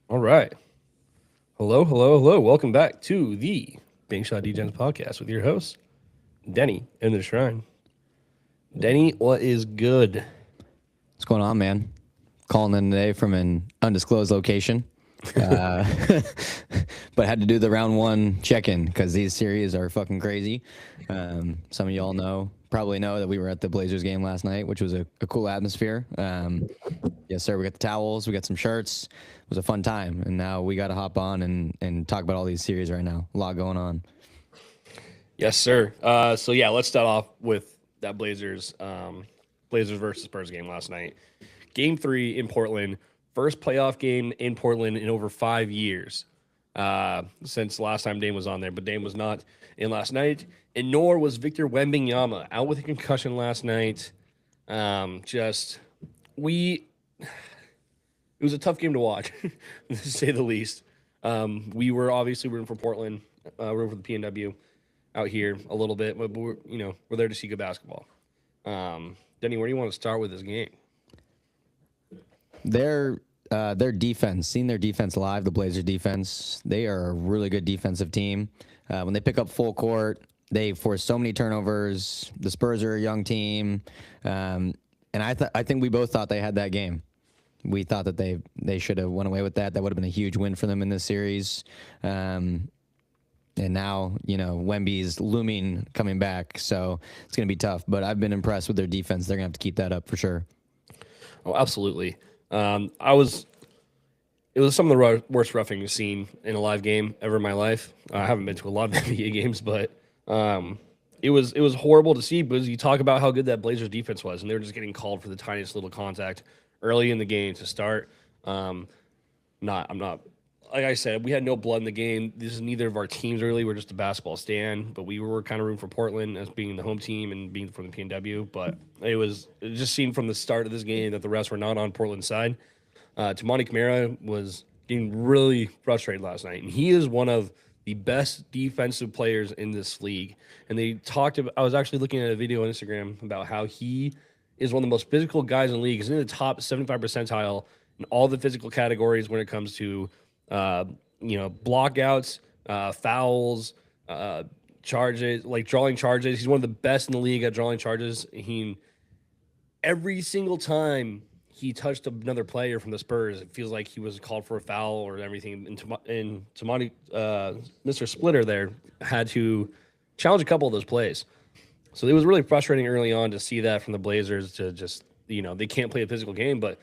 All right. Hello, hello, hello. Welcome back to the Bank Shot Degens podcast with your host, Denny in the Shrine. Denny, what is good? What's going on, man? Calling in today from an undisclosed location, uh, but had to do the round one check-in because these series are fucking crazy. Some of y'all probably know that we were at the Blazers game last night, which was a cool atmosphere. Yes, sir. We got the towels, we got some shirts. It was a fun time, and now we got to hop on and talk about all these series right now. A lot going on. Yes, sir. So let's start off with that Blazers versus Spurs game last night. Game three in Portland. First playoff game in Portland in over 5 years since last time Dame was on there. But Dame was not in last night, and nor was Victor Wembanyama out with a concussion last night. Just we it was a tough game to watch, to say the least. We were obviously rooting for Portland, rooting for the PNW out here a little bit, but we're there to see good basketball. Denny, where do you want to start with this game? Their defense, seeing their defense live, the Blazers defense, they are a really good defensive team. When they pick up full court, they force so many turnovers. The Spurs are a young team, and I think we both thought they had that game. We thought that they should have went away with that. That would have been a huge win for them in this series. And now, Wemby's looming coming back, so it's going to be tough. But I've been impressed with their defense. They're going to have to keep that up for sure. Oh, absolutely. I was. It was some of the worst roughing you've seen in a live game ever in my life. I haven't been to a lot of NBA games, but it was horrible to see because you talk about how good that Blazers defense was, and they were just getting called for the tiniest little contact early in the game to start. I'm not like I said, we had no blood in the game. This is neither of our teams really. We're just a basketball stand, but we were kind of rooting for Portland as being the home team and being from the PNW. But it just seemed from the start of this game that the refs were not on Portland's side. Tamani Kamara was getting really frustrated last night, and he is one of the best defensive players in this league. And they talked about. I was actually looking at a video on Instagram about how he is one of the most physical guys in the league. He's in the top 75 percentile in all the physical categories when it comes to uh, blockouts, fouls, charges, like drawing charges. He's one of the best in the league at drawing charges. Every single time he touched another player from the Spurs, it feels like he was called for a foul or everything. And Tamani, Mr. Splitter there had to challenge a couple of those plays. So it was really frustrating early on to see that from the Blazers to just, they can't play a physical game, but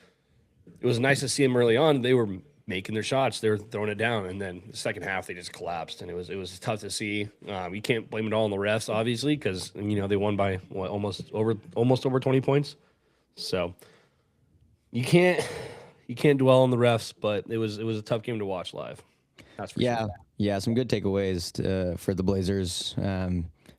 it was nice to see them early on. They were making their shots, they were throwing it down, and then the second half they just collapsed, and it was tough to see. You can't blame it all on the refs, obviously, because they won by what, almost over 20 points. So you can't dwell on the refs, but it was a tough game to watch live. That's for sure. Yeah, some good takeaways for the Blazers.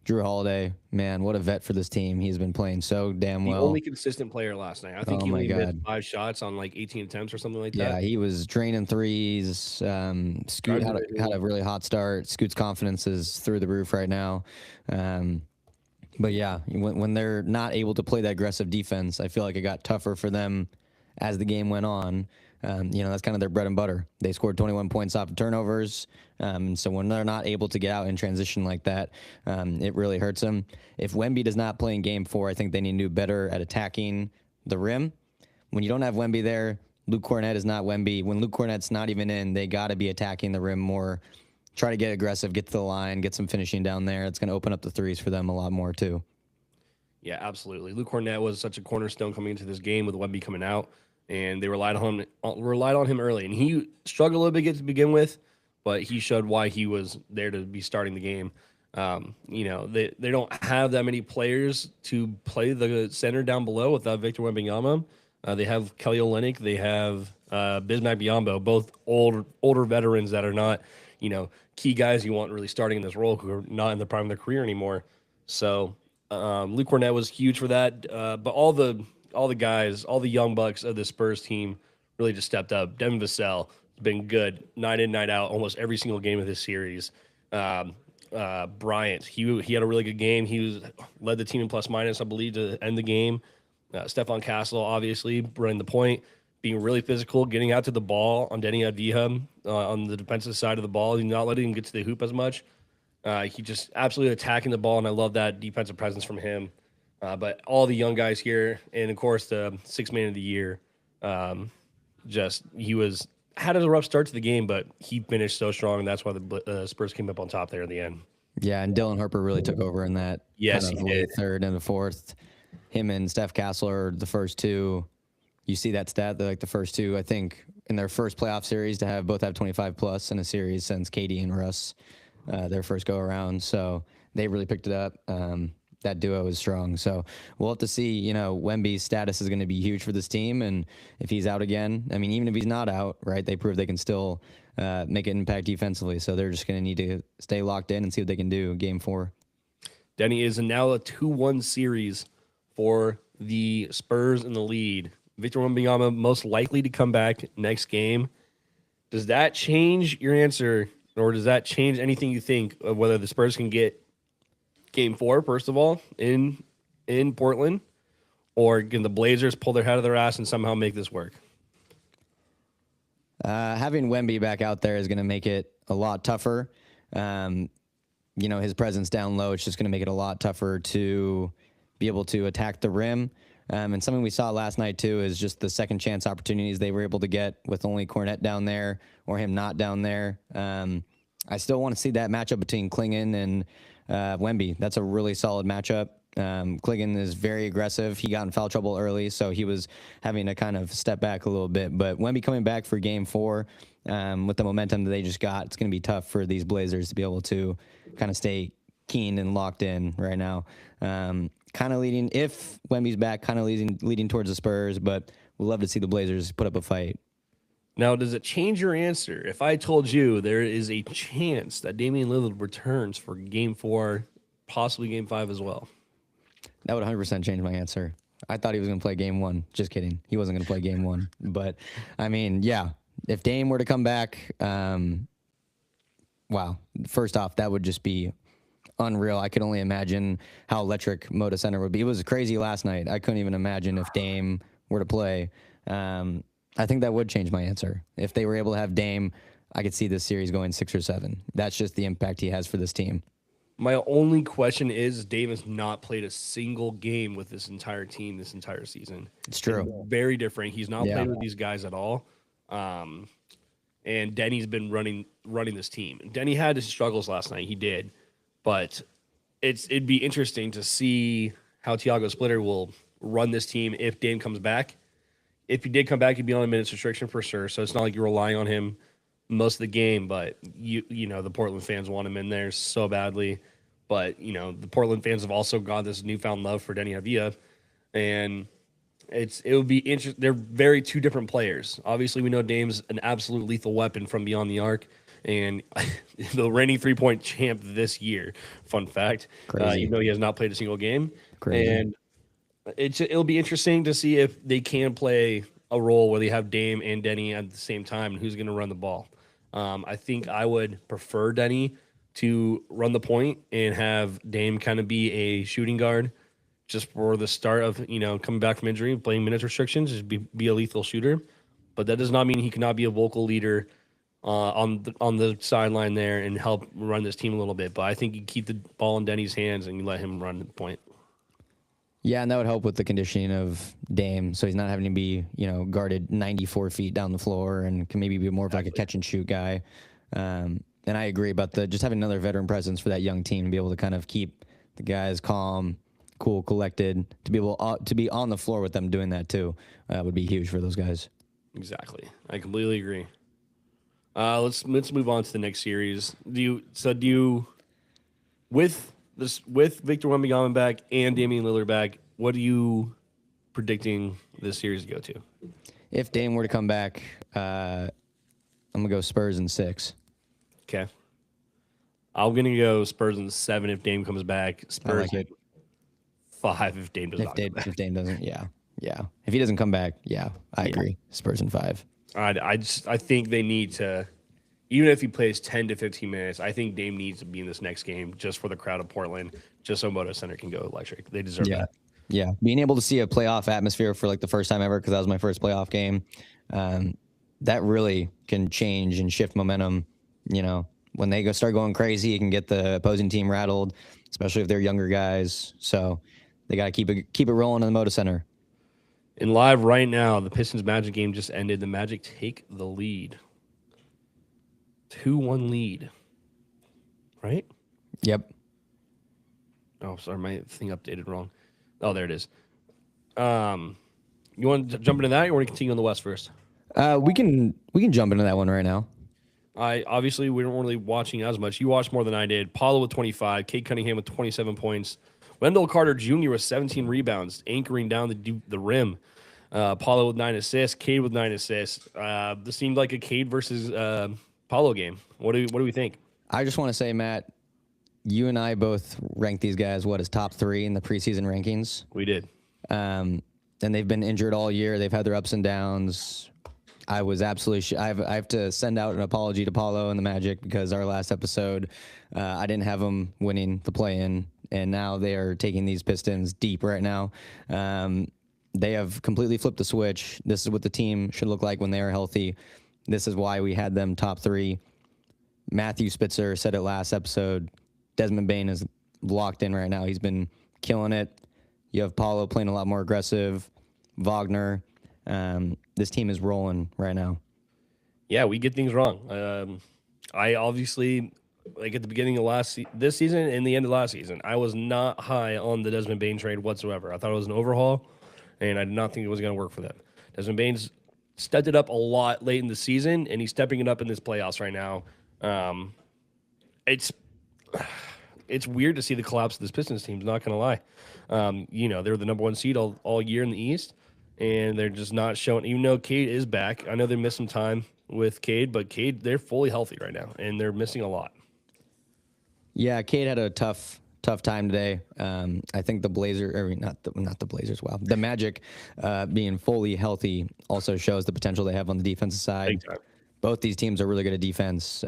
Drew Holiday, man, what a vet for this team. He's been playing so damn The well. only consistent player last night. I think Oh he my only missed God. 5 shots on like 18 attempts or something like that. Yeah, he was draining threes. Scoot Driving had the had ring. a really hot start. Scoot's confidence is through the roof right now. Um, but yeah, when they're not able to play that aggressive defense, I feel like it got tougher for them as the game went on. That's kind of their bread and butter. They scored 21 points off of turnovers. So when they're not able to get out in transition like that, it really hurts them. If Wemby does not play in game four, I think they need to do better at attacking the rim. When you don't have Wemby there, Luke Cornett is not Wemby. When Luke Cornett's not even in, they got to be attacking the rim more. Try to get aggressive, get to the line, get some finishing down there. It's going to open up the threes for them a lot more too. Yeah, absolutely. Luke Cornett was such a cornerstone coming into this game with Wemby coming out, and they relied on him early, and he struggled a little bit to begin with, but he showed why he was there to be starting the game. They don't have that many players to play the center down below without Victor Wembanyama. They have Kelly Olynyk, they have Bismack Biyombo, both older veterans that are not, key guys you want really starting in this role who are not in the prime of their career anymore. So Luke Cornett was huge for that. But all the guys, all the young bucks of the Spurs team really just stepped up. Devin Vassell has been good night in, night out, almost every single game of this series. Um, Bryant, he had a really good game. Led the team in plus minus, I believe, to end the game. Stephon Castle, obviously, running the point. being really physical, getting out to the ball on Denny Avdija on the defensive side of the ball. He's not letting him get to the hoop as much. He just absolutely attacking the ball, and I love that defensive presence from him. But all the young guys here, and of course the sixth man of the year, he had a rough start to the game, but he finished so strong, and that's why the Spurs came up on top there in the end. Yeah, and Dylan Harper really took over in that. Yes, kind of he did. Third and the fourth. Him and Steph Castle are the first two. You see that stat? They're like the first two, I think, in their first playoff series to both have 25 plus in a series since KD and Russ, their first go around. So they really picked it up. That duo is strong. So we'll have to see. Wemby's status is going to be huge for this team, and if he's out again, I mean, even if he's not out, right? They prove they can still make an impact defensively. So they're just going to need to stay locked in and see what they can do. Game 4. Denny is now a 2-1 series for the Spurs in the lead. Victor Wembanyama most likely to come back next game. Does that change your answer, or does that change anything you think of whether the Spurs can get Game 4, first of all, in Portland, or can the Blazers pull their head out of their ass and somehow make this work? Having Wemby back out there is going to make it a lot tougher. His presence down low, it's just going to make it a lot tougher to be able to attack the rim. And something we saw last night, too, is just the second chance opportunities they were able to get with only Cornette down there or him not down there. I still want to see that matchup between Clingan and Wemby. That's a really solid matchup. Clingan is very aggressive. He got in foul trouble early, so he was having to kind of step back a little bit. But Wemby coming back for Game 4 with the momentum that they just got, it's going to be tough for these Blazers to be able to kind of stay keen and locked in right now. Kind of leading, if Wemby's back, kind of leading towards the Spurs, but we'd love to see the Blazers put up a fight. Now, does it change your answer if I told you there is a chance that Damian Lillard returns for Game 4, possibly Game 5 as well? That would 100% change my answer. I thought he was going to play Game 1. Just kidding. He wasn't going to play Game 1. But, I mean, yeah, if Dame were to come back, wow. First off, that would just be unreal. I could only imagine how electric Moda Center would be. It was crazy last night. I couldn't even imagine if Dame were to play. I think that would change my answer. If they were able to have Dame, I could see this series going 6 or 7. That's just the impact he has for this team. My only question is Dame has not played a single game with this entire team this entire season. It's true. It's very different. He's not played with these guys at all. And Denny's been running this team. Denny had his struggles last night. He did. But it'd be interesting to see how Tiago Splitter will run this team if Dame comes back. If he did come back, he'd be on a minutes restriction for sure. So it's not like you're relying on him most of the game. But the Portland fans want him in there so badly. But the Portland fans have also got this newfound love for Denny Avdija, and it would be interesting. They're very two different players. Obviously, we know Dame's an absolute lethal weapon from beyond the arc. And the reigning 3-point champ this year, fun fact, even though he has not played a single game. Crazy. And it'll be interesting to see if they can play a role where they have Dame and Denny at the same time and who's going to run the ball. I think I would prefer Denny to run the point and have Dame kind of be a shooting guard just for the start of, coming back from injury, playing minutes restrictions, just be a lethal shooter. But that does not mean he cannot be a vocal leader on the sideline there and help run this team a little bit. But I think you keep the ball in Denny's hands and you let him run the point. Yeah, and that would help with the conditioning of Dame, so he's not having to be, guarded 94 feet down the floor and can maybe be more of like a catch and shoot guy. And I agree about just having another veteran presence for that young team to be able to kind of keep the guys calm, cool, collected, to be able to be on the floor with them doing that too would be huge for those guys. Exactly, I completely agree. Let's move on to the next series. Do you with Victor Wembanyama back and Damian Lillard back, what are you predicting this series to go to? If Dame were to come back, I'm gonna go Spurs in 6. Okay. I'm gonna go Spurs in 7 if Dame comes back. Spurs like in 5 if Dame does not come back. If Dame doesn't, yeah. If he doesn't come back, I agree. Spurs in 5. I think they need to, even if he plays 10 to 15 minutes, I think Dame needs to be in this next game just for the crowd of Portland, just so Moda Center can go electric. They deserve that. Yeah, being able to see a playoff atmosphere for like the first time ever, because that was my first playoff game. That really can change and shift momentum. When they start going crazy, it can get the opposing team rattled, especially if they're younger guys. So they got to keep it rolling in the Moda Center. In live right now, the Pistons Magic game just ended. The Magic take the lead. 2-1 lead. Right? Yep. Oh, sorry, my thing updated wrong. Oh, there it is. You want to jump into that, or you want to continue on the West first? We can jump into that one right now. Obviously we weren't really watching as much. You watched more than I did. Paulo with 25, Cade Cunningham with 27 points, Wendell Carter Jr. with 17 rebounds, anchoring down the rim. Paulo with 9 assists, Cade with 9 assists. This seemed like a Cade versus Paulo game. What do we think? I just want to say, Matt, you and I both ranked these guys as top 3 in the preseason rankings. We did. And they've been injured all year. They've had their ups and downs. I was absolutely. I have to send out an apology to Paulo and the Magic because our last episode, I didn't have them winning the play-in, and now they are taking these Pistons deep right now. They have completely flipped the switch. This is what the team should look like when they are healthy. This is why we had them top 3. Matthew Spitzer said it last episode. Desmond Bane is locked in right now. He's been killing it. You have Paulo playing a lot more aggressive. Wagner. This team is rolling right now. Yeah, we get things wrong. I obviously, like at the beginning of this season and the end of last season, I was not high on the Desmond Bane trade whatsoever. I thought it was an overhaul, and I did not think it was going to work for them. Desmond Bane's stepped it up a lot late in the season, and he's stepping it up in this playoffs right now. It's weird to see the collapse of this Pistons team. Not going to lie. They're the number 1 seed all year in the East. And they're just not showing, even though Cade is back. I know they missed some time with Cade, but Cade, they're fully healthy right now, and they're missing a lot. Yeah, Cade had a tough time today. I think the Blazers. Wow, the Magic being fully healthy also shows the potential they have on the defensive side. Both these teams are really good at defense,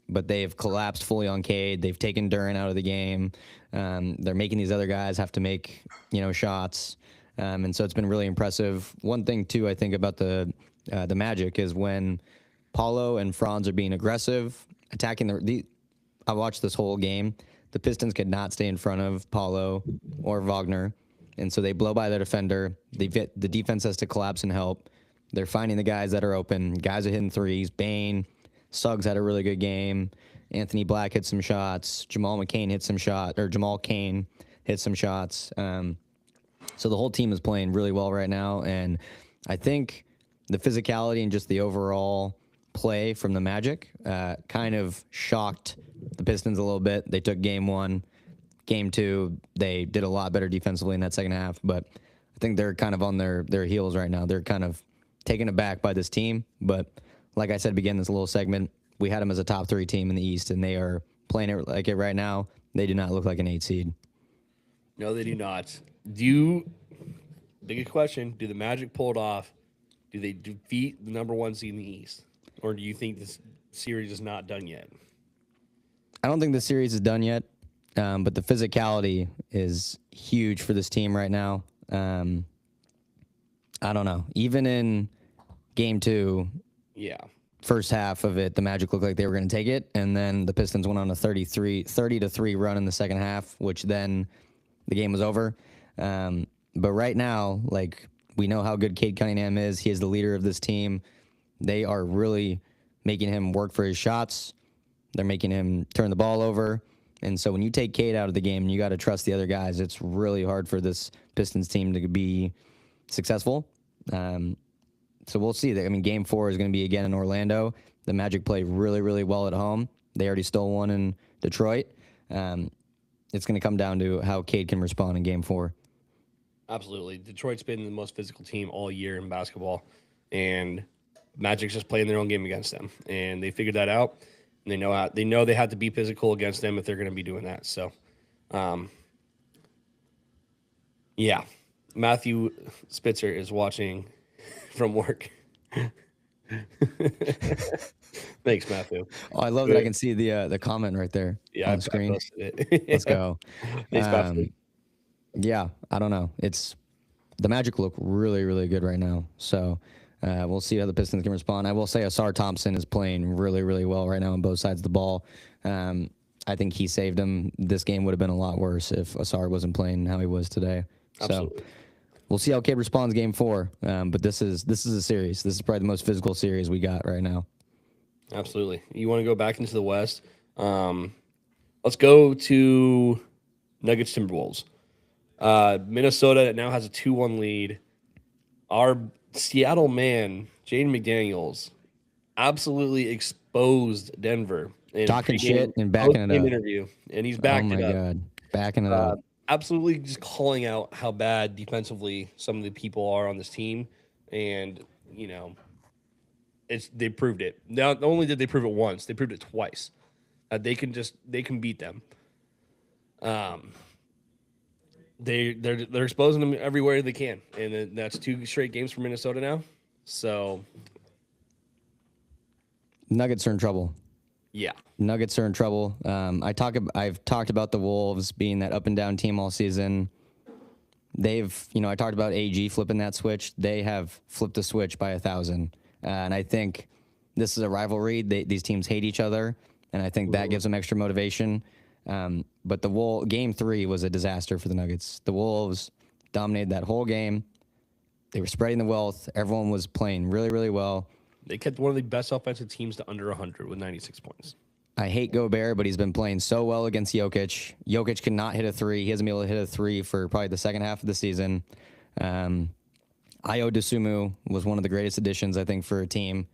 but they've collapsed fully on Cade. They've taken Duren out of the game. They're making these other guys have to make shots. And so it's been really impressive. One thing, too, I think about the Magic is when Paulo and Franz are being aggressive, attacking I watched this whole game. The Pistons could not stay in front of Paulo or Wagner, and so they blow by their defender. The defense has to collapse and help. They're finding the guys that are open. Guys are hitting threes. Bane, Suggs had a really good game. Anthony Black hit some shots. Jamal Cain hit some shots. So the whole team is playing really well right now, and I think the physicality and just the overall play from the Magic kind of shocked the Pistons a little bit. They took game 1. Game 2, they did a lot better defensively in that second half, but I think they're kind of on their heels right now. They're kind of taken aback by this team, but like I said, begin this little segment, we had them as a top 3 team in the East, and they are playing it like it right now. They do not look like an 8 seed. No, they do not. Big question, do the Magic pull it off? Do they defeat the number 1 seed in the East? Or do you think this series is not done yet? I don't think the series is done yet, but the physicality is huge for this team right now. I don't know. Even in game 2, first half of it, the Magic looked like they were going to take it, and then the Pistons went on a 30-3 run in the second half, which then the game was over. But right now, we know how good Cade Cunningham is. He is the leader of this team. They are really making him work for his shots. They're making him turn the ball over. And so when you take Cade out of the game and you got to trust the other guys, it's really hard for this Pistons team to be successful. So we'll see. Game 4 is going to be again in Orlando. The Magic play really, really well at home. They already stole one in Detroit. It's going to come down to how Cade can respond in game 4. Absolutely. Detroit's been the most physical team all year in basketball, and Magic's just playing their own game against them. And they figured that out. And they know they have to be physical against them if they're going to be doing that. So, Matthew Spitzer is watching from work. Thanks, Matthew. Oh, I love that I can see the comment right there on the screen. Let's go. Thanks, Matthew. Yeah, I don't know. The Magic look really, really good right now. So We'll see how the Pistons can respond. I will say Asar Thompson is playing really, really well right now on both sides of the ball. I think he saved him. This game would have been a lot worse if Asar wasn't playing how he was today. Absolutely. So we'll see how Cade responds game 4. But this is a series. This is probably the most physical series we got right now. Absolutely. You want to go back into the West? Let's go to Nuggets Timberwolves. Minnesota now has a 2-1 lead. Our Seattle man, Jaden McDaniels, absolutely exposed Denver. Talking shit and backing it up. Interview, and he's backed it up. Oh my God. Backing it up. Absolutely just calling out how bad defensively some of the people are on this team. And, they proved it. Not only did they prove it once, they proved it twice. They can beat them. They're exposing them everywhere they can, and that's 2 straight games for Minnesota now. So Nuggets are in trouble. yeah, Nuggets are in trouble. I've talked about the Wolves being that up and down team all season. I talked about AG flipping that switch. They have flipped the switch by 1,000. And I think this is a rivalry. These teams hate each other, and I think that gives them extra motivation. But game 3 was a disaster for the Nuggets. The Wolves dominated that whole game. They were spreading the wealth. Everyone was playing really, really well. they kept one of the best offensive teams to under 100 with 96 points. I hate Gobert, but he's been playing so well against Jokic. Jokic cannot hit a 3. He hasn't been able to hit a 3 for probably the second half of the season. Ayo Dosunmu was one of the greatest additions, I think, for a team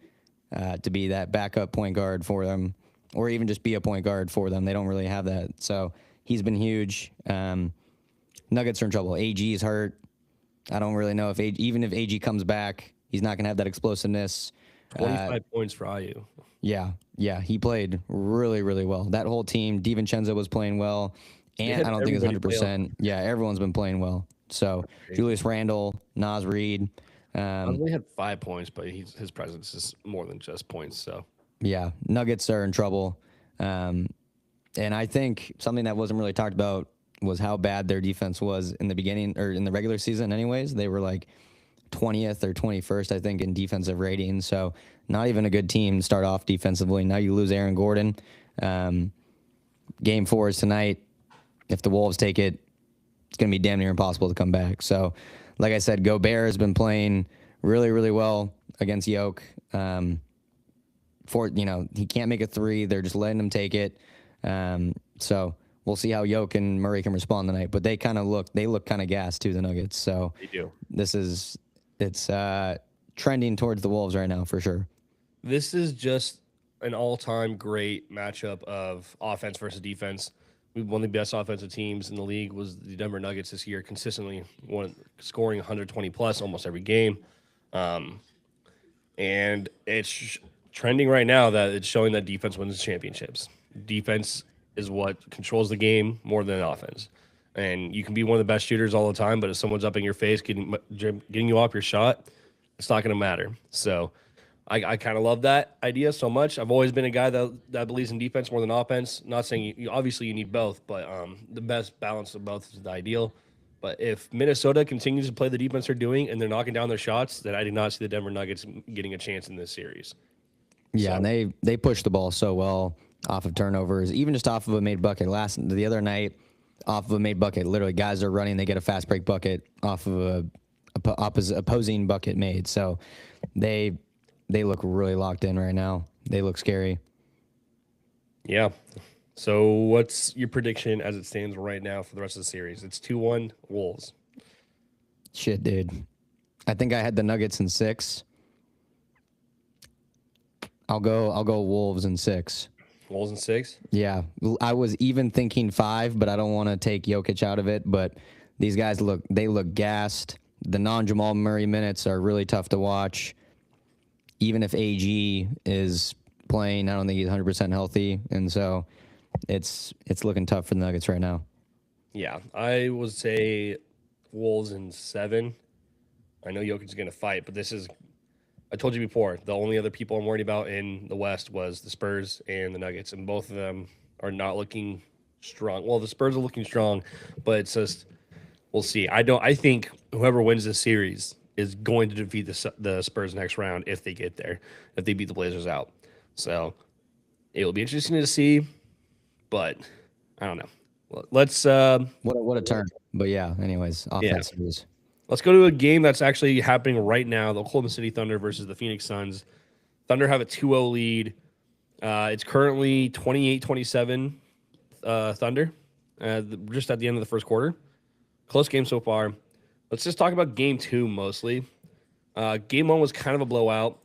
to be that backup point guard for them, or even just be a point guard for them. They don't really have that. So he's been huge. Nuggets are in trouble. AG is hurt. I don't really know even if AG comes back, he's not going to have that explosiveness. 25 points for Ayu. Yeah, he played really, really well. That whole team, DiVincenzo was playing well, and I don't think it's 100%. Yeah, everyone's been playing well. So Julius Randle, Naz Reid. He only had 5 points, but his presence is more than just points. So yeah, Nuggets are in trouble. And I think something that wasn't really talked about was how bad their defense was in the beginning, or in the regular season anyways. They were like 20th or 21st, I think, in defensive rating. So not even a good team to start off defensively. Now you lose Aaron Gordon. Game 4 is tonight. If the Wolves take it, it's going to be damn near impossible to come back. So, like I said, Gobert has been playing really, really well against Yoke. He can't make a 3. They're just letting him take it. So we'll see how Yoke and Murray can respond tonight. But they look kind of gassed too, the Nuggets. So they do. It's trending towards the Wolves right now for sure. This is just an all-time great matchup of offense versus defense. One of the best offensive teams in the league was the Denver Nuggets this year, consistently scoring 120 plus almost every game. And it's trending right now that it's showing that defense wins championships. Defense is what controls the game more than offense. And you can be one of the best shooters all the time, but if someone's up in your face, getting you off your shot, it's not going to matter. So I kind of love that idea so much. I've always been a guy that believes in defense more than offense. Not saying obviously you need both, but the best balance of both is the ideal. But if Minnesota continues to play the defense they're doing and they're knocking down their shots, then I do not see the Denver Nuggets getting a chance in this series. Yeah, so. And they push the ball so well off of turnovers, even just off of a made bucket. The other night, off of a made bucket, literally guys are running, they get a fast break bucket off of a opposing bucket made. So they look really locked in right now. They look scary. Yeah. So what's your prediction as it stands right now for the rest of the series? It's 2-1 Wolves. Shit, dude. I think I had the Nuggets in 6. I'll go Wolves in 6. Wolves in 6? Yeah. I was even thinking 5, but I don't want to take Jokic out of it. But these guys look gassed. The non-Jamal Murray minutes are really tough to watch. Even if AG is playing, I don't think he's 100% healthy. And so it's looking tough for the Nuggets right now. Yeah, I would say Wolves in 7. I know Jokic is going to fight, but I told you before, the only other people I'm worried about in the West was the Spurs and the Nuggets, and both of them are not looking strong. Well, the Spurs are looking strong, but it's just, we'll see. I think whoever wins this series is going to defeat the Spurs next round if they get there, if they beat the Blazers out. So it will be interesting to see, but I don't know. Let's What a turn. But yeah, anyways, off Yeah. that series. let's go to a game that's actually happening right now: the Oklahoma City Thunder versus the Phoenix Suns. Thunder have a 2-0 lead. It's currently 28-27 Thunder, just at the end of the first quarter. Close game so far. Let's just talk about game two mostly. Game one was kind of a blowout.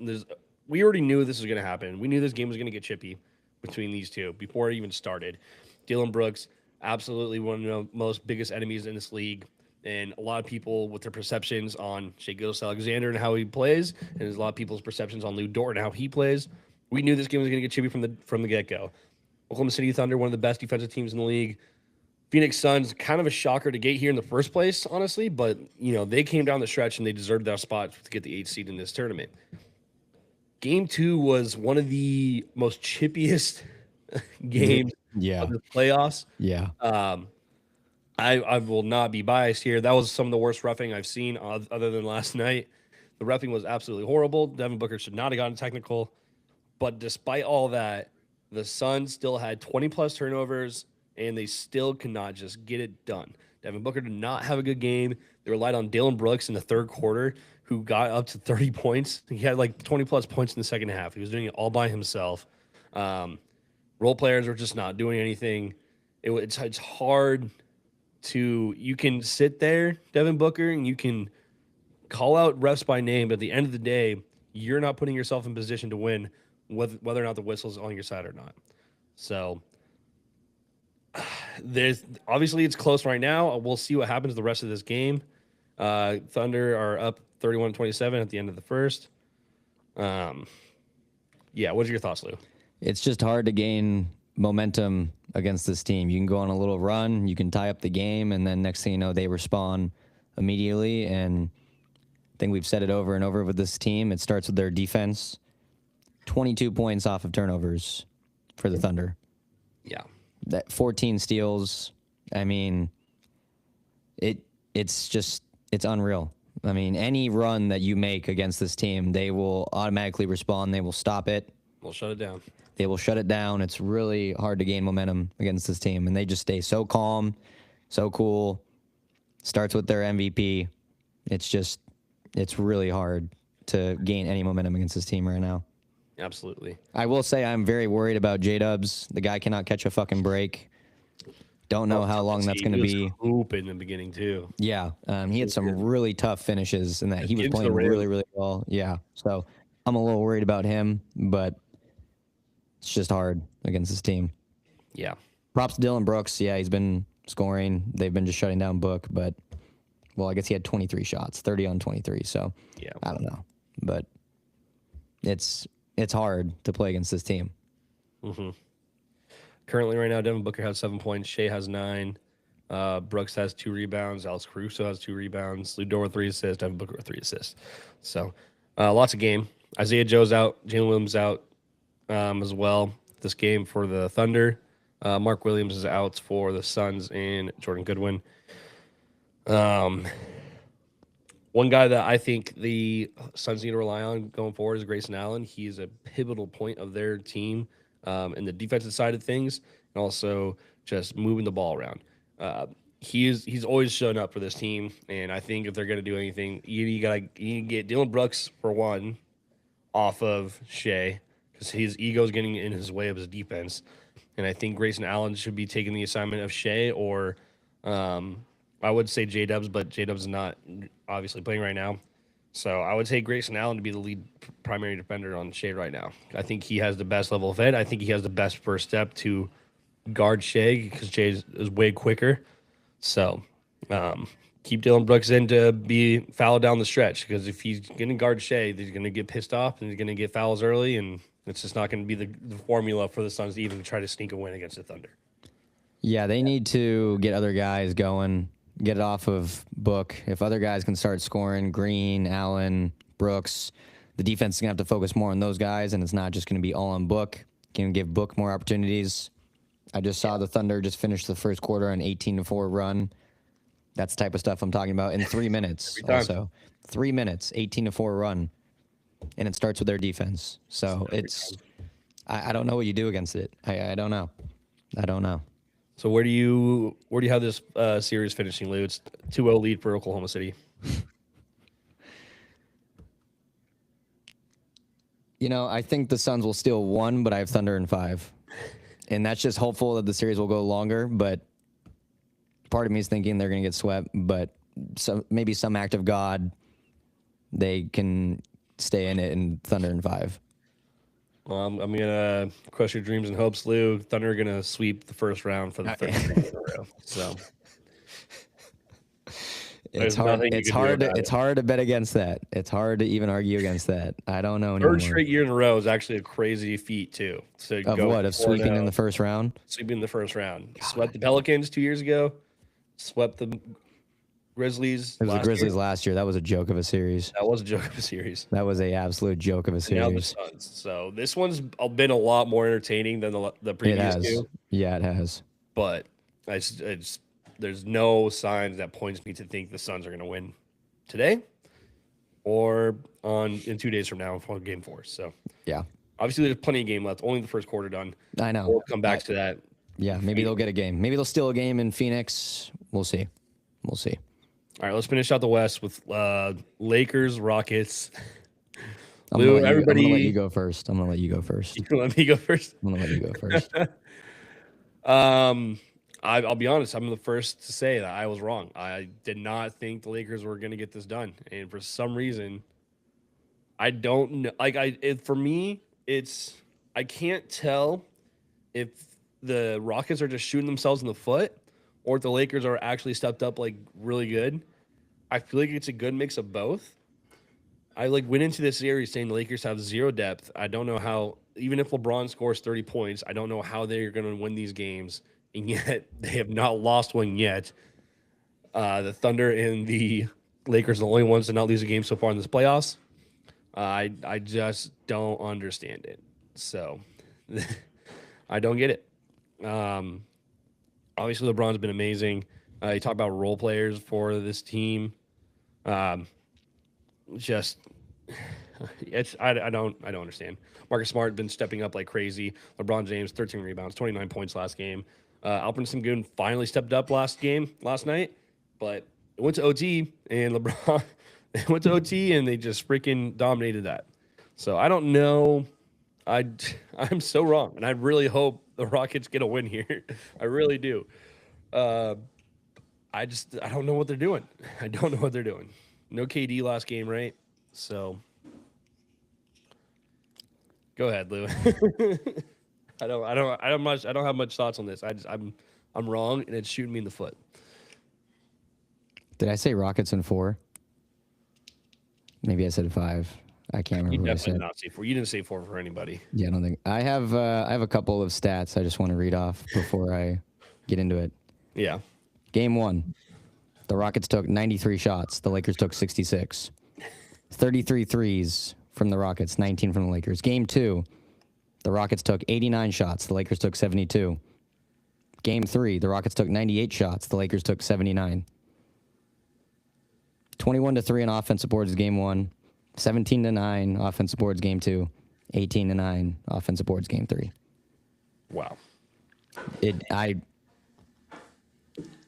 We already knew this was going to happen. We knew this game was going to get chippy between these two before it even started. Dylan Brooks, absolutely one of the most biggest enemies in this league. And a lot of people with their perceptions on Shai Gilgeous-Alexander and how he plays, and there's a lot of people's perceptions on Lou Dort and how he plays. We knew this game was going to get chippy from the get-go. Oklahoma City Thunder, one of the best defensive teams in the league. Phoenix Suns, kind of a shocker to get here in the first place, honestly, but they came down the stretch and they deserved that spot to get the 8th seed in this tournament. Game two was one of the most chippiest games of the playoffs. Yeah. I will not be biased here. That was some of the worst roughing I've seen other than last night. The roughing was absolutely horrible. Devin Booker should not have gotten technical. But despite all that, the Suns still had 20-plus turnovers, and they still could not just get it done. Devin Booker did not have a good game. They relied on Dylan Brooks in the third quarter, who got up to 30 points. He had like 20-plus points in the second half. He was doing it all by himself. Role players were just not doing anything. It's hard to – you can sit there, Devin Booker, and you can call out refs by name, but at the end of the day, you're not putting yourself in position to win whether or not the whistle's on your side or not. So obviously it's close right now. We'll see what happens the rest of this game. Thunder are up 31-27 at the end of the first. What are your thoughts, Lou? It's just hard to gain momentum against this team. You can go on a little run, you can tie up the game, and then next thing you know, they respond immediately. And I think we've said it over and over with this team. It starts with their defense. 22 points off of turnovers for the Thunder. Yeah. That 14 steals. I mean, it's unreal. I mean, any run that you make against this team, they will automatically respond. They will stop it. We'll shut it down. They will shut it down. It's really hard to gain momentum against this team, and they just stay so calm, so cool. Starts with their MVP. It's really hard to gain any momentum against this team right now. Absolutely. I will say I'm very worried about J-Dubs. The guy cannot catch a fucking break. Don't know how long that's going to be. Hoop in the beginning too. Yeah, he had some really tough finishes in that. He was playing really, really well. Yeah, so I'm a little worried about him, but it's just hard against this team. Yeah. Props to Dylan Brooks. Yeah, he's been scoring. They've been just shutting down Book, but I guess he had 23 shots, 30 on 23. So yeah, I don't know, but it's hard to play against this team. Mm-hmm. Currently, right now, Devin Booker has 7 points. Shai has 9. Brooks has 2 rebounds. Alex Caruso has 2 rebounds. Lou Dort with 3 assists. Devin Booker with 3 assists. So lots of game. Isaiah Joe's out. Jalen Williams out as well this game for the Thunder. Mark Williams is out for the Suns and Jordan Goodwin. One guy that I think the Suns need to rely on going forward is Grayson Allen. He is a pivotal point of their team in the defensive side of things, and also just moving the ball around. He's always shown up for this team, and I think if they're going to do anything, you gotta get Dylan Brooks for one off of Shai, because his ego is getting in his way of his defense, and I think Grayson Allen should be taking the assignment of Shai, or I would say J-Dubs, but J-Dubs is not obviously playing right now. So I would take Grayson Allen to be the lead primary defender on Shai right now. I think he has the best level of head. I think he has the best first step to guard Shai, because Shai is way quicker. So keep Dylan Brooks in to be fouled down the stretch, because if he's going to guard Shai, he's going to get pissed off and he's going to get fouls early, and it's just not going to be the formula for the Suns to even try to sneak a win against the Thunder. Yeah, they need to get other guys going, get it off of Book. If other guys can start scoring, Green, Allen, Brooks, the defense is going to have to focus more on those guys, and it's not just going to be all on Book. Can give Book more opportunities. I just saw the Thunder just finish the first quarter on 18-4 run. That's the type of stuff I'm talking about. In 3 minutes, Every time. also 3 minutes, 18-4 run, and it starts with their defense. So it's I don't know what you do against it. I don't know. I don't know. So where do you have this series finishing, Lou? It's 2-0 lead for Oklahoma City. You know, I think the Suns will steal 1, but I have Thunder in 5. And that's just hopeful that the series will go longer, but part of me is thinking they're going to get swept, but maybe some act of God, they can stay in it and Thunder in 5. Well, I'm going to crush your dreams and hopes, Lou. Thunder are going to sweep the first round for the third game in a row. So it's hard. It's hard to bet against that. It's hard to even argue against that. I don't know anymore. Third straight year in a row is actually a crazy feat too. So of what? Of sweeping in the first round? Sweeping in the first round. God. Swept the Pelicans 2 years ago. Swept the Grizzlies. It was the Grizzlies last year. That was a joke of a series. That was a joke of a series. That was a absolute joke of a series. And now the Suns. So this one's been a lot more entertaining than the previous two. Yeah, it has. But there's no signs that points me to think the Suns are going to win today or in 2 days from now for Game 4. So yeah, obviously there's plenty of game left. Only the first quarter done. I know. We'll come back to that. Yeah, maybe they'll get a game. Maybe they'll steal a game in Phoenix. We'll see. We'll see. All right, let's finish out the West with Lakers, Rockets. I'm gonna let you go first. You let me go first? I'm gonna let you go first. I'll be honest. I'm the first to say that I was wrong. I did not think the Lakers were going to get this done, and for some reason, I don't know. For me, I can't tell if the Rockets are just shooting themselves in the foot, or if the Lakers are actually stepped up like really good. I feel like it's a good mix of both. I went into this series saying the Lakers have zero depth. I don't know how, even if LeBron scores 30 points, I don't know how they're going to win these games. And yet they have not lost one yet. The Thunder and the Lakers are the only ones to not lose a game so far in this playoffs. I just don't understand it. So I don't get it. Obviously LeBron's been amazing. You talk about role players for this team. I don't understand. Marcus Smart been stepping up like crazy. LeBron James 13 rebounds, 29 points last game. Alperen Sengun finally stepped up last night, but it went to OT and LeBron went to OT and they just freaking dominated that. So I don't know. I'm so wrong, and I really hope the Rockets get a win here. I really do. I don't know what they're doing. I don't know what they're doing. No KD last game, right? So go ahead, Lou. I don't have much thoughts on this. I'm wrong, and it's shooting me in the foot. Did I say Rockets in 4? Maybe I said 5. I can't remember. You what I definitely said. not say 4. You didn't say 4 for anybody. Yeah, I don't think I have a couple of stats I just want to read off before I get into it. Yeah. Game 1, the Rockets took 93 shots. The Lakers took 66. 33 threes from the Rockets, 19 from the Lakers. Game 2, the Rockets took 89 shots. The Lakers took 72. Game 3, the Rockets took 98 shots. The Lakers took 79. 21-3 on offensive boards is game 1. 17-9 offensive boards game 2. 18-9 offensive boards game 3. Wow.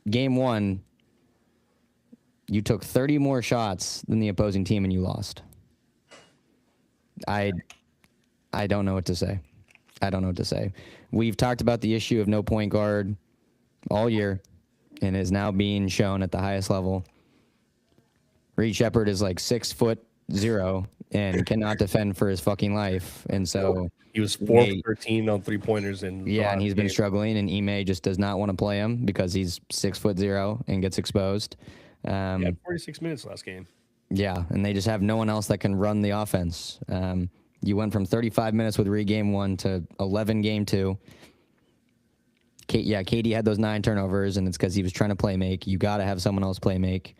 Game 1, you took 30 more shots than the opposing team and you lost. I don't know what to say. We've talked about the issue of no point guard all year and is now being shown at the highest level. Reed Shepherd is like 6'0" and cannot defend for his fucking life. And so he was 4 for 13 on 3-pointers and and he's been struggling, and Ime just does not want to play him because he's 6'0" and gets exposed. He had 46 minutes last game. Yeah, and they just have no one else that can run the offense. You went from 35 minutes with Reed game 1 to 11 game 2. KD had those 9 turnovers, and it's because he was trying to play make. You got to have someone else play make.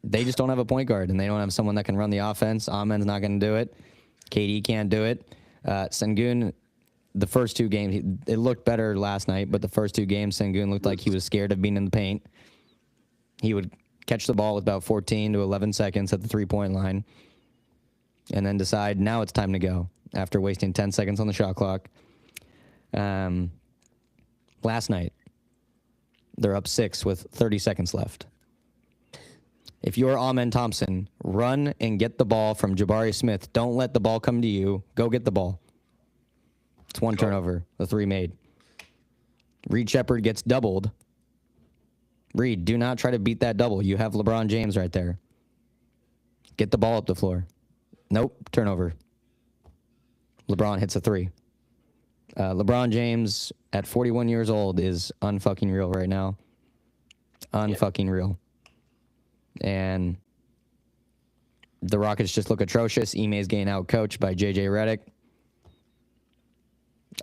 They just don't have a point guard, and they don't have someone that can run the offense. Amen's not going to do it. KD can't do it. Sengun, the first 2 games, it looked better last night, but the first 2 games, Sengun looked like he was scared of being in the paint. He would catch the ball with about 14 to 11 seconds at the 3-point line and then decide now it's time to go after wasting 10 seconds on the shot clock. Last night, they're up 6 with 30 seconds left. If you're Amen Thompson, run and get the ball from Jabari Smith. Don't let the ball come to you. Go get the ball. It's one turnover, the 3 made. Reed Shepherd gets doubled. Reed, do not try to beat that double. You have LeBron James right there. Get the ball up the floor. Nope, turnover. LeBron hits a 3. LeBron James at 41 years old is unfucking real right now. Unfucking real. And the Rockets just look atrocious. Ime's getting out-coached by J.J. Redick.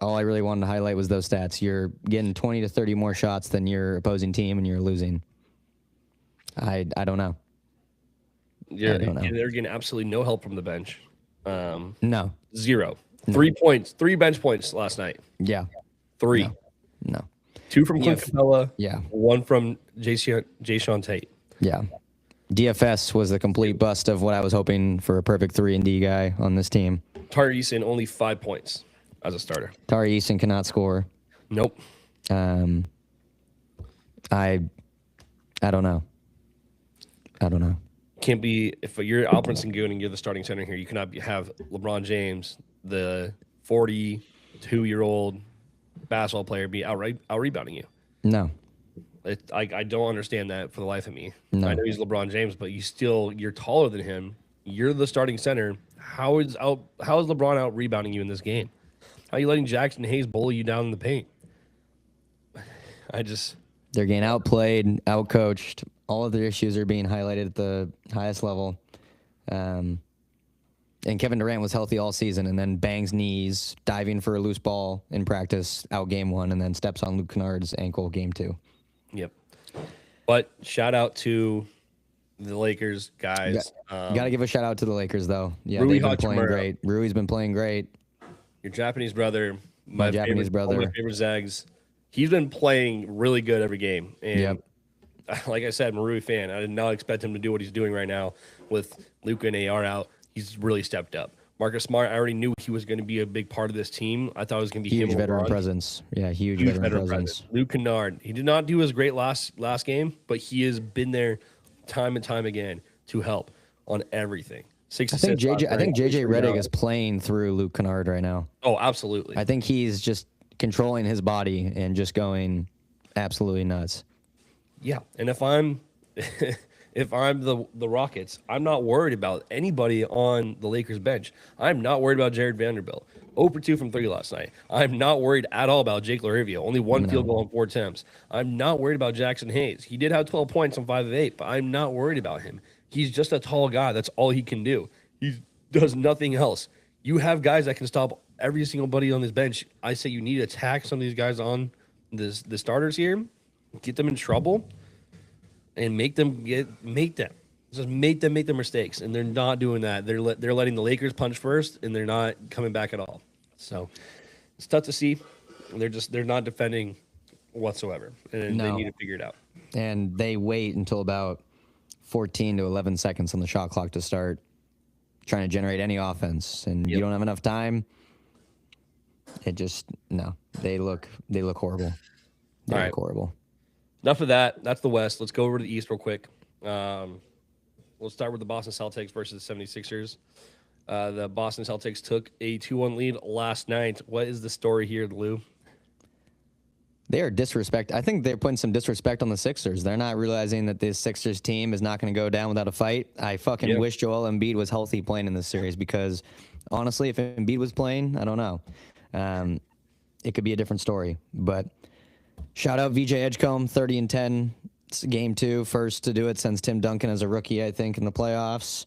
All I really wanted to highlight was those stats. You're getting 20 to 30 more shots than your opposing team, and you're losing. I don't know. They're getting absolutely no help from the bench. No. 0. 3 points, 3 bench points last night. Yeah. 3. No. 2 from Clint Capella. Yeah. 1 from Jayshawn Tate. Yeah. DFS was the complete bust of what I was hoping for a perfect 3-and-D guy on this team. Tari Eason, only 5 points as a starter. Tari Eason cannot score. Nope. I don't know. Can't be, if you're Alperen Sengun and you're the starting center here, you cannot have LeBron James, the 42-year-old basketball player, be out rebounding you. No. I don't understand that for the life of me. No. I know he's LeBron James, but you're taller than him. You're the starting center. How is LeBron out rebounding you in this game? How are you letting Jackson Hayes bully you down in the paint? They're getting outplayed, outcoached. All of their issues are being highlighted at the highest level. And Kevin Durant was healthy all season and then bangs knees, diving for a loose ball in practice out game 1, and then steps on Luke Kennard's ankle game 2. Yep. But shout out to the Lakers guys. Got to give a shout out to the Lakers, though. Yeah, Rui they've been playing Hachimura. great. Rui's been playing great. Your Japanese brother, My Japanese brother. one of my favorite Zags. He's been playing really good every game. And like I said, I'm a Rui fan. I did not expect him to do what he's doing right now with Luka and AR out. He's really stepped up. Marcus Smart, I already knew he was going to be a big part of this team. I thought it was going to be Huge him. veteran LeBron. presence. Yeah, huge veteran presence. Luke Kennard. He did not do as great last game, but he has been there time and time again to help on everything. I think JJ Redick is playing through Luke Kennard right now. Oh, absolutely. I think he's just controlling his body and just going absolutely nuts. Yeah, and if I'm the Rockets, I'm not worried about anybody on the Lakers bench. I'm not worried about Jared Vanderbilt. 0 for 2 from 3 last night. I'm not worried at all about Jake LaRivia. Only 1 field goal on 4 attempts. I'm not worried about Jackson Hayes. He did have 12 points on 5 of 8, but I'm not worried about him. He's just a tall guy. That's all he can do. He does nothing else. You have guys that can stop every single buddy on this bench. I say you need to attack some of these guys on the starters here, get them in trouble, and make them make their mistakes. And they're not doing that. They're letting the Lakers punch first, and they're not coming back at all. So it's tough to see. They're not defending whatsoever, and they need to figure it out. And they wait until about 14 to 11 seconds on the shot clock to start trying to generate any offense, and you don't have enough time. It just they look horrible. They look horrible. Enough of that. That's the West. Let's go over to the East real quick. We'll start with the Boston Celtics versus the 76ers. The Boston Celtics took a 2-1 lead last night. What is the story here, Lou? They are disrespect. I think they're putting some disrespect on the Sixers. They're not realizing that this Sixers team is not going to go down without a fight. I fucking wish Joel Embiid was healthy playing in this series because, honestly, if Embiid was playing, I don't know. It could be a different story. But shout out VJ Edgecombe, 30-10. It's game 2, first to do it since Tim Duncan as a rookie, I think, in the playoffs.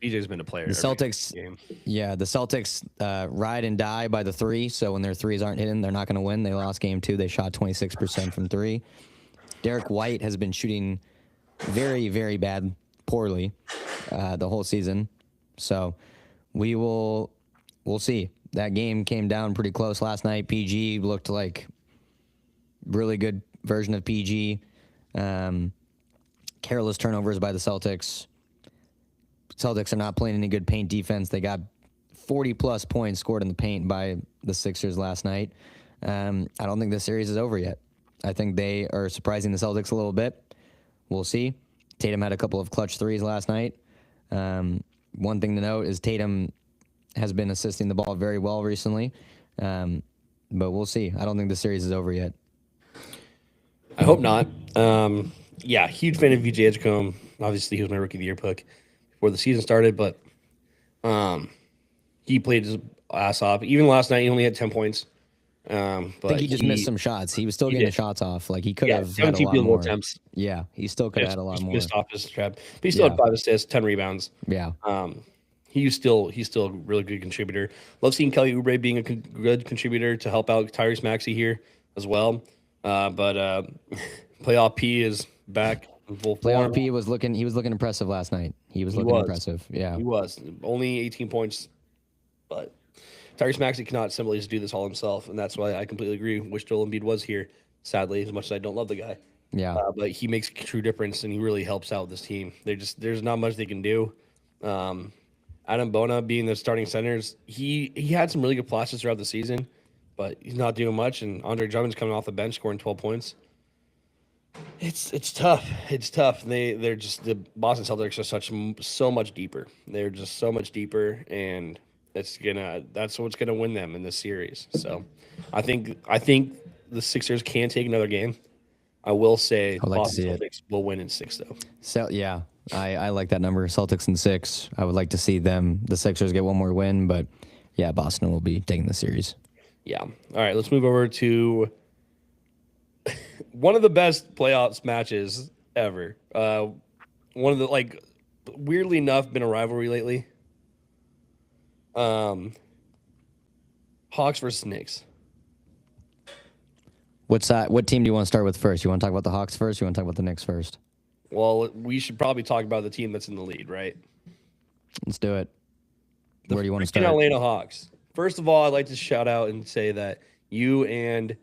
BJ's been a player. The Celtics, the Celtics ride and die by the 3. So when their threes aren't hitting, they're not going to win. They lost game 2. They shot 26% from 3. Derek White has been shooting very, very poorly the whole season. So we'll see. That game came down pretty close last night. PG looked like really good version of PG. Careless turnovers by the Celtics. Celtics are not playing any good paint defense. They got 40-plus points scored in the paint by the Sixers last night. I don't think this series is over yet. I think they are surprising the Celtics a little bit. We'll see. Tatum had a couple of clutch threes last night. One thing to note is Tatum has been assisting the ball very well recently. But we'll see. I don't think the series is over yet. I hope not. Yeah, huge fan of VJ Edgecombe. Obviously, he was my Rookie of the Year pick before the season started, but he played his ass off. Even last night, he only had 10 points. But I think he just missed some shots. He was still getting the shots off. Like, he could have had a 17 lot field goal more. attempts. Yeah, he still could have had a lot more. Missed off his trap. But he still had 5 assists, 10 rebounds. Yeah. He's still a really good contributor. Love seeing Kelly Oubre being a good contributor to help out Tyrese Maxey here as well. But playoff P is back in full form. Playoff P was looking impressive last night. He was looking impressive. Yeah. He was. Only 18 points. But Tyrese Maxey cannot simply just do this all himself, and that's why I completely agree. Wish Joel Embiid was here, sadly, as much as I don't love the guy. Yeah. But he makes a true difference, and he really helps out this team. There's not much they can do. Adam Bona being the starting centers, he had some really good flashes throughout the season, but he's not doing much. And Andre Drummond's coming off the bench scoring 12 points. It's tough. It's tough. They're just, the Boston Celtics are so much deeper. They're just so much deeper, and that's what's gonna win them in this series. So I think the Sixers can take another game. I will say Boston Celtics will win in 6 though. So yeah, I like that number. Celtics in 6. I would like to see the Sixers get one more win, but yeah, Boston will be taking the series. Yeah. All right, let's move over to one of the best playoffs matches ever. One of the, weirdly enough, been a rivalry lately. Hawks versus Knicks. What team do you want to start with first? You want to talk about the Hawks first? You want to talk about the Knicks first? Well, we should probably talk about the team that's in the lead, right? Let's do it. Where do you want to start? Atlanta Hawks. First of all, I'd like to shout out and say that you and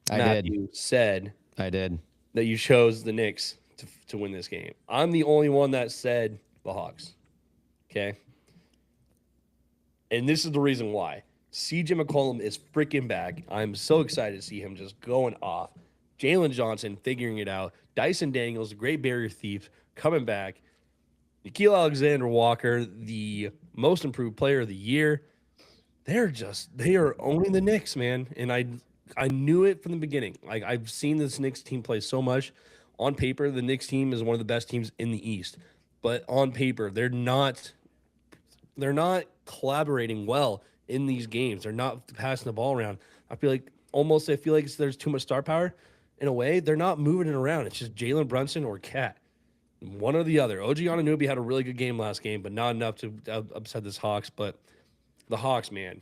Matthew said I did that you chose the Knicks to win this game. I'm the only one that said the Hawks. Okay? And this is the reason why. CJ McCollum is freaking back. I'm so excited to see him just going off. Jalen Johnson figuring it out. Dyson Daniels, the great barrier thief, coming back. Nickeil Alexander-Walker, the most improved player of the year. They are owning the Knicks, man. And I knew it from the beginning. Like, I've seen this Knicks team play so much. On paper, the Knicks team is one of the best teams in the East. But on paper, they're not collaborating well in these games. They're not passing the ball around. I feel like there's too much star power. In a way, they're not moving it around. It's just Jalen Brunson or Cat. One or the other. OG Anunoby had a really good game last game, but not enough to upset this Hawks. But the Hawks, man.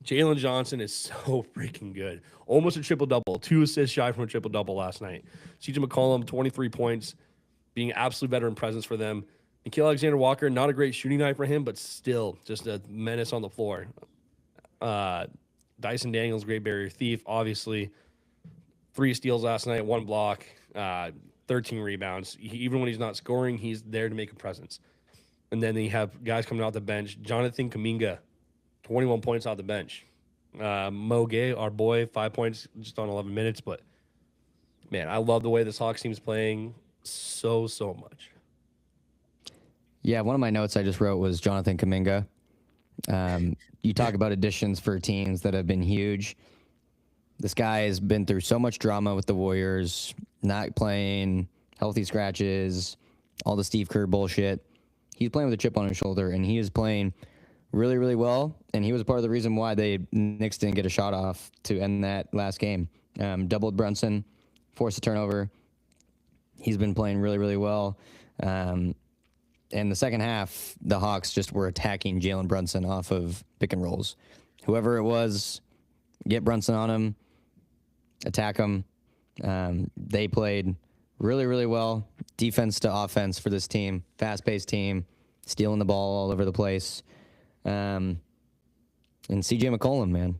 Jalen Johnson is so freaking good. Almost a triple-double. 2 assists shy from a triple-double last night. CJ McCollum, 23 points, being absolute veteran presence for them. Nickeil Alexander-Walker, not a great shooting night for him, but still just a menace on the floor. Dyson Daniels, great barrier thief, obviously. 3 steals last night, 1 block, 13 rebounds. Even when he's not scoring, he's there to make a presence. And then you have guys coming out the bench. Jonathan Kuminga, 21 points off the bench. Mo Gay, our boy, 5 points just on 11 minutes. But, man, I love the way this Hawks team's playing so much. Yeah, one of my notes I just wrote was Jonathan Kuminga. You talk about additions for teams that have been huge. This guy has been through so much drama with the Warriors, not playing, healthy scratches, all the Steve Kerr bullshit. He's playing with a chip on his shoulder, and he is playing really, really well. And he was part of the reason why the Knicks didn't get a shot off to end that last game. Doubled Brunson, forced a turnover. He's been playing really, really well. In the second half, the Hawks just were attacking Jalen Brunson off of pick and rolls. Whoever it was, get Brunson on him, attack him. They played really, really well. Defense to offense for this team. Fast-paced team, stealing the ball all over the place. And CJ McCollum, man.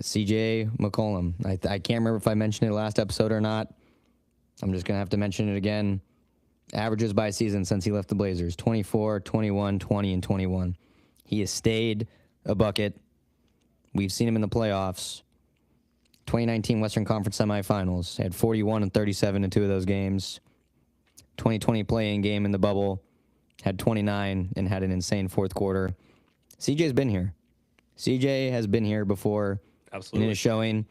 CJ McCollum. I can't remember if I mentioned it last episode or not. I'm just going to have to mention it again. Averages by season since he left the Blazers: 24, 21, 20, and 21. He has stayed a bucket. We've seen him in the playoffs. 2019 Western Conference semifinals. Had 41 and 37 in 2 of those games. 2020 play-in game in the bubble. Had 29 and had an insane fourth quarter. CJ's been here. CJ has been here before. Absolutely. In a showing.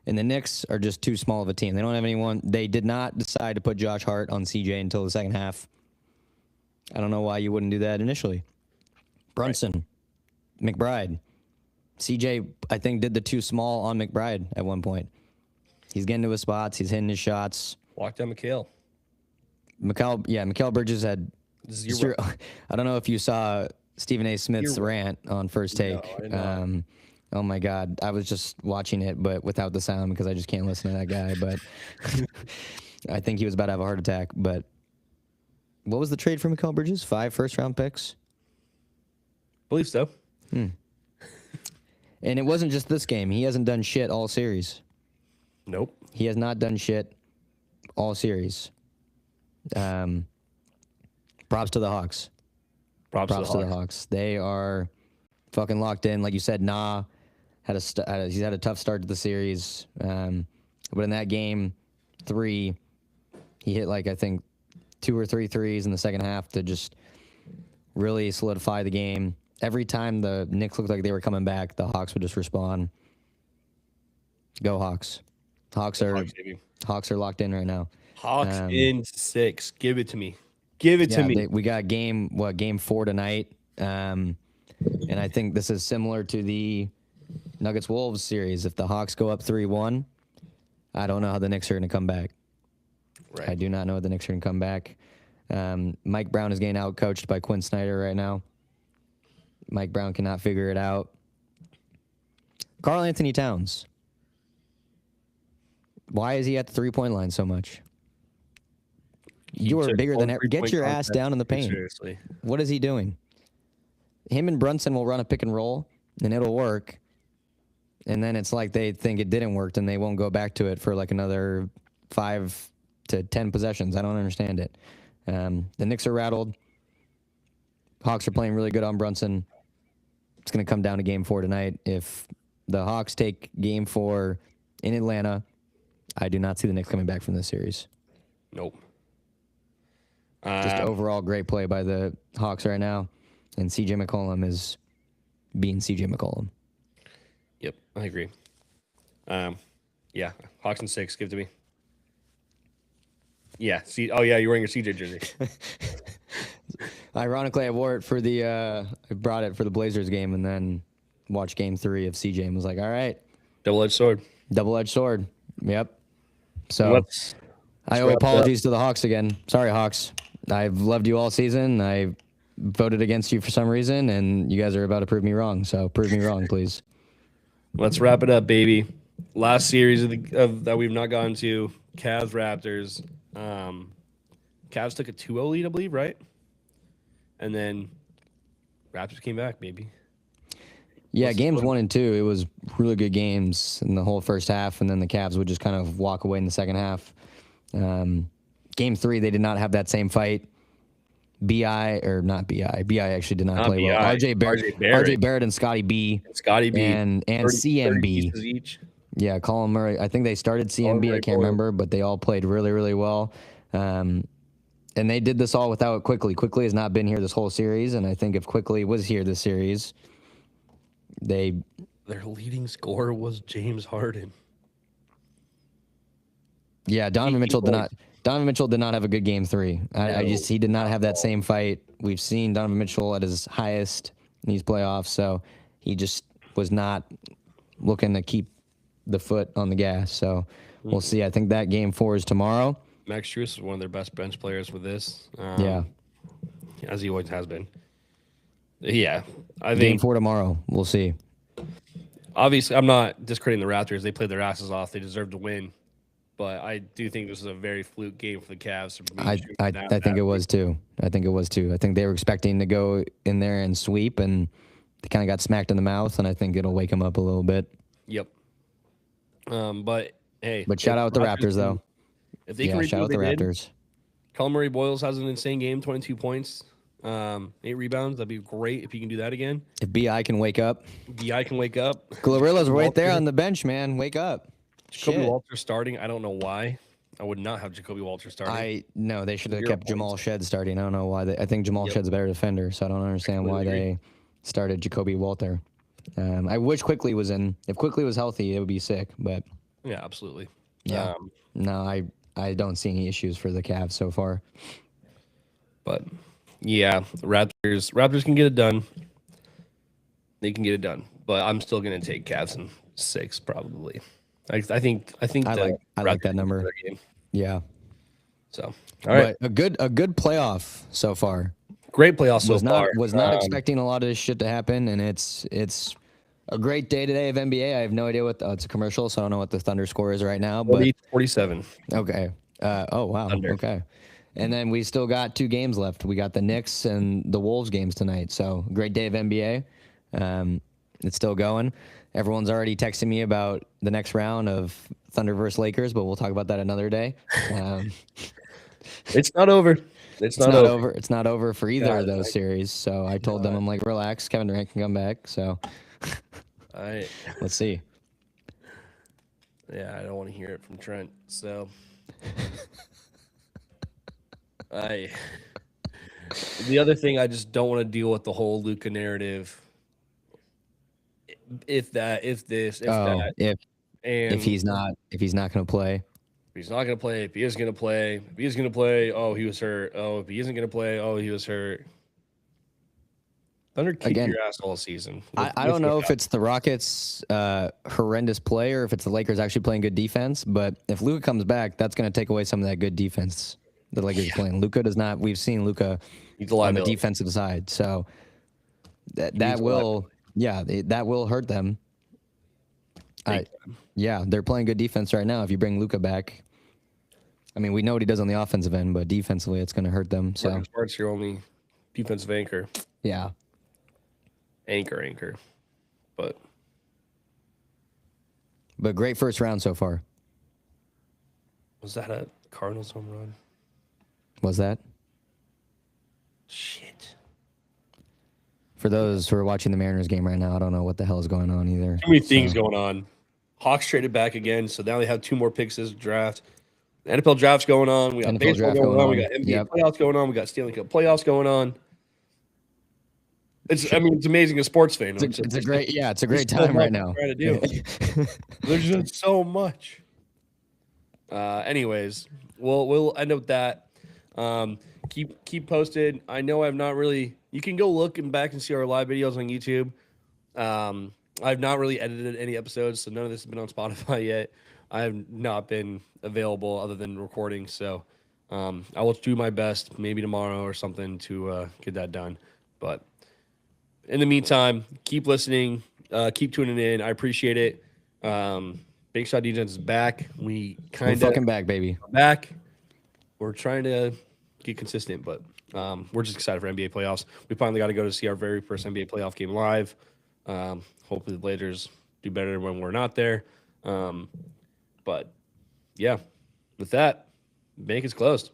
And the Knicks are just too small of a team. They don't have anyone. They did not decide to put Josh Hart on CJ until the second half. I don't know why you wouldn't do that initially. Brunson, McBride. CJ, I think, did the too small on McBride at one point. He's getting to his spots. He's hitting his shots. Walk down McHale. Mikal Bridges had Zero. I don't know if you saw Stephen A. Smith's rant on First Take. No, I did not. Oh my God, I was just watching it, but without the sound because I just can't listen to that guy. But I think he was about to have a heart attack. But what was the trade for Mikal Bridges? 5 first-round picks? Believe so. And it wasn't just this game. He hasn't done shit all series. Nope. He has not done shit all series. Props to the Hawks. Props To the Hawks. They are fucking locked in. Like you said, he's had a tough start to the series. But in that game 3, he hit I think 2 or 3 threes in the second half to just really solidify the game. Every time the Knicks looked like they were coming back, the Hawks would just respond. Go Hawks. Hawks are locked in right now. Hawks in 6. Give it to me. Give it to me. We got game 4 tonight. And I think this is similar to the Nuggets-Wolves series. If the Hawks go up 3-1, I don't know how the Knicks are going to come back. Right. I do not know how the Knicks are going to come back. Mike Brown is getting outcoached by Quinn Snyder right now. Mike Brown cannot figure it out. Karl Anthony Towns. Why is he at the three-point line so much? You are bigger than ever. Get your ass down in the paint. Seriously. What is he doing? Him and Brunson will run a pick and roll, and it'll work. And then it's like they think it didn't work, and they won't go back to it for another 5 to 10 possessions. I don't understand it. The Knicks are rattled. Hawks are playing really good on Brunson. It's going to come down to Game 4 tonight. If the Hawks take Game 4 in Atlanta, I do not see the Knicks coming back from this series. Nope. Just overall great play by the Hawks right now. And CJ McCollum is being CJ McCollum. Yep, I agree. Yeah, Hawks in 6. Give it to me. Yeah. You're wearing your CJ jersey. Ironically, I wore it for I brought it for the Blazers game and then watched Game 3 of CJ and was like, all right. Double-edged sword. Double-edged sword. Yep. So I owe apologies to the Hawks again. Sorry, Hawks. I've loved you all season. I voted against you for some reason, and you guys are about to prove me wrong. So prove me wrong, please. Let's wrap it up, baby. Last series of that we've not gotten to, Cavs Raptors. Cavs took a 2-0 lead, I believe, right? And then Raptors came back, baby. Yeah, games 1 and 2, it was really good games in the whole first half, and then the Cavs would just kind of walk away in the second half. Game 3, they did not have that same fight. B.I. actually did not play well. RJ Barrett and Scotty B. Scotty B. And 30 CMB. 30 each. Yeah, Colin Murray. I think they started CMB. I can't remember, but they all played really, really well. And they did this all without Quickly. Quickly has not been here this whole series, and I think if Quickly was here this series, their leading scorer was James Harden. Yeah, Donovan Mitchell did not have a good Game 3. He did not have that same fight. We've seen Donovan Mitchell at his highest in these playoffs, so he just was not looking to keep the foot on the gas. So we'll see. I think that Game 4 is tomorrow. Max Strus is one of their best bench players for this. As he always has been. Yeah, I think Game 4 tomorrow. We'll see. Obviously, I'm not discrediting the Raptors. They played their asses off. They deserve to win. But I do think this is a very fluke game for the Cavs. I think it was too. I think they were expecting to go in there and sweep, and they kind of got smacked in the mouth, and I think it'll wake them up a little bit. Yep. But hey. But shout out the Raptors, though. If they can Yeah, redo shout what out the they did, Raptors. Colin Murray Boyles has an insane game, 22 points, 8 rebounds. That'd be great if he can do that again. If Bi can wake up, Bi can wake up. Glorilla's Jacoby right there Walter- on the bench, man. Wake up. Jacoby Shit. Walter starting. I don't know why. I would not have Jacoby Walter starting. I no, they should have 0 kept points. Jamal Shed starting. I don't know why. I think Jamal Yep. Shed's a better defender, so I don't understand why Completely they started Jacoby Walter. I wish Quickly was in. If Quickly was healthy, it would be sick. But Yeah, absolutely. yeah, no, I don't see any issues for the Cavs so far. But yeah, Raptors can get it done. They can get it done. But I'm still gonna take Cavs in 6 probably. I think I the like that Raptors number. win their game. Yeah, So all right, but a good playoff so far. great playoffs so Was not far. was not expecting a lot of this shit to happen, and it's a great day today of NBA. I have no idea what it's a commercial, so I don't know what the Thunder score is right now. But 47. okay, oh wow, Thunder. okay. And then we still got 2 games left. We got the Knicks and the Wolves games tonight. So great day of NBA. It's still going. Everyone's already texting me about the next round of Thunder versus Lakers, but we'll talk about that another day. It's not over. It's not over. It's not over for either God, of those series. So I told them, I'm like, relax. Kevin Durant can come back. So I let's see. Yeah, I don't want to hear it from Trent. So the other thing, I just don't want to deal with the whole Luka narrative. If that, if this, if that, and if he's not going to play. if he's not going to play, if he is going to play, if he is going to play, oh, he was hurt. Oh, if he isn't going to play, oh, he was hurt. Thunder kick your ass all season. I don't know if it's the Rockets' horrendous play or if it's the Lakers actually playing good defense. But if Luka comes back, that's going to take away some of that good defense the Lakers are playing. Luka does not. We've seen Luka on the defensive side, so that will hurt them. They're playing good defense right now. If you bring Luka back, I mean, we know what he does on the offensive end, but defensively, it's going to hurt them. So Marcus Smart's your only defensive anchor. Yeah. Anchor. But great first round so far. Was that a Cardinals home run? Was that? Shit. For those who are watching the Mariners game right now, I don't know what the hell is going on either. Too many things going on. Hawks traded back again, so now they have 2 more picks this draft. The NFL draft's going on. We got baseball going on. We got NBA playoffs going on. We got Stanley Cup playoffs going on. It's amazing as a sports fan. It's a great time right now. Trying to do. There's just so much. Anyways, we'll end up with that. Keep posted. I know I've not really. You can go look back and see our live videos on YouTube. I've not really edited any episodes, so none of this has been on Spotify yet. I have not been available other than recording, so I will do my best, maybe tomorrow or something, to get that done. But in the meantime, keep listening, keep tuning in. I appreciate it. Big Shot Defense is back. We're fucking back, baby. Back. We're trying to get consistent, but we're just excited for NBA playoffs. We finally got to go to see our very first NBA playoff game live. Hopefully the Blazers do better when we're not there. But yeah, with that, bank is closed.